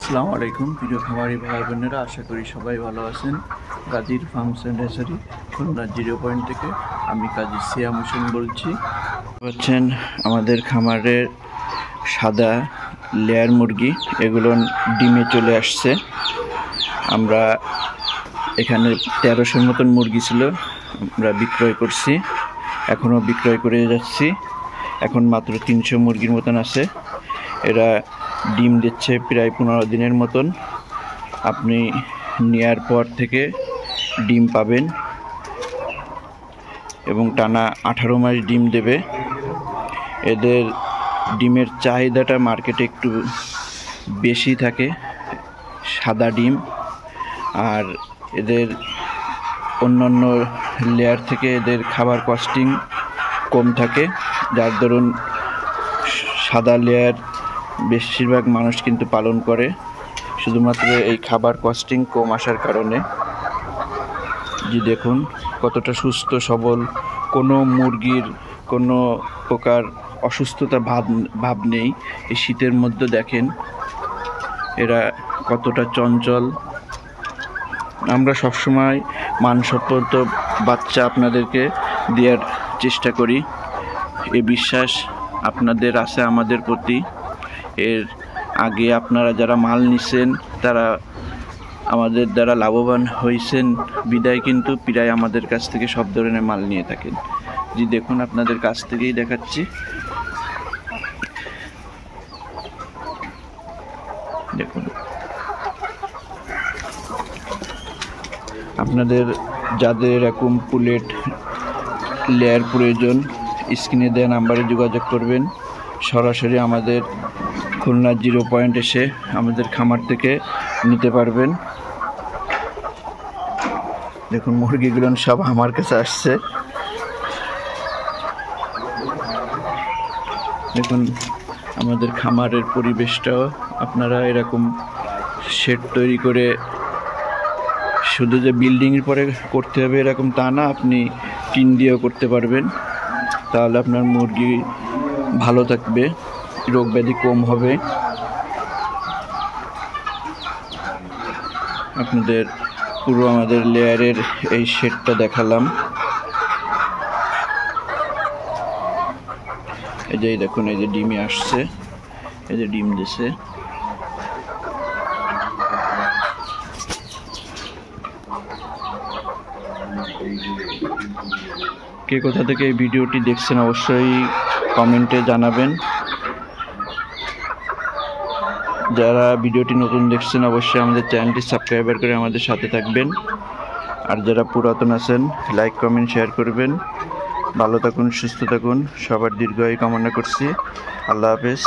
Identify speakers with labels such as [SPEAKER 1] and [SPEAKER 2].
[SPEAKER 1] আসসালামু আলাইকুম প্রিয় খামারি ভাই বোনেরা, আশা করি সবাই ভালো আছেন। গাজীর farms and hatchery Khulna 0 point থেকে আমি কাজী সিয়াম হোসেন বলছি। হচ্ছেন আমাদের খামারের সাদা লেয়ার মুরগি, এগুলো ডিমে চলে আসছে। আমরা এখানে 1300 মতন মুরগি ছিল, আমরা বিক্রয় করছি, এখনও বিক্রয় করে যাচ্ছি। এখন মাত্র 300 মুরগির মতন আছে। এরা ডিম দিচ্ছে প্রায় 15 দিনের মতন। আপনি নেওয়ার পর থেকে ডিম পাবেন এবং টানা 18 মাস ডিম দেবে। এদের ডিমের চাহিদাটা মার্কেটে একটু বেশি থাকে, সাদা ডিম। আর এদের অন্যান্য লেয়ার থেকে এদের খাবার কস্টিং কম থাকে, যার দরুন সাদা লেয়ার বেশিরভাগ মানুষ কিন্তু পালন করে, শুধুমাত্র এই খাবার কস্টিং কম আসার কারণে। যে দেখুন কতটা সুস্থ সবল, কোনো মুরগির কোনো প্রকার অসুস্থতা ভাব নেই। এই শীতের মধ্যে দেখেন এরা কতটা চঞ্চল। আমরা সবসময় মানসম্পন্ন বাচ্চা আপনাদেরকে দেওয়ার চেষ্টা করি, এই বিশ্বাস আপনাদের আছে আমাদের প্রতি। এর আগে আপনারা যারা মাল নিছেন তারা আমাদের দ্বারা লাভবান হয়েছেন বিদায় কিন্তু প্রায় আমাদের কাছ থেকে সব ধরনের মাল নিয়ে থাকেন। যে দেখুন আপনাদের কাছ থেকেই দেখাচ্ছি, দেখুন। আপনাদের যাদের এরকম পুলেট লেয়ার প্রয়োজন স্ক্রিনে দেওয়া নাম্বারে যোগাযোগ করবেন। সরাসরি আমাদের খুলনা 0 পয়েন্ট এসে আমাদের খামার থেকে নিতে পারবেন। দেখুন মুরগিগুলো সব আমার কাছে আসছে। দেখুন আমাদের খামারের পরিবেশটাও আপনারা এরকম শেড তৈরি করে, শুধু যে বিল্ডিংয়ের পরে করতে হবে এরকম তা না, আপনি টিন দিয়েও করতে পারবেন। তাহলে আপনার মুরগি ভালো থাকবে, রোগ ব্যাধি কম হবে। আপনাদের পুরো আমাদের লেয়ারের এই শেডটা দেখালাম। এই যে দেখুন, এই যে ডিমে আসছে, এই যে ডিম দিছে। কে কোথা থেকে এই ভিডিওটি দেখছেন অবশ্যই কমেন্টে জানাবেন। যারা ভিডিওটি নতুন দেখছেন অবশ্যই আমাদের চ্যানেলটি সাবস্ক্রাইব করে আমাদের সাথে থাকবেন। আর যারা পুরাতন আছেন লাইক কমেন্ট শেয়ার করবেন। ভালো থাকুন, সুস্থ থাকুন, সবার দীর্ঘায়ু কামনা করছি। আল্লাহ হাফেজ।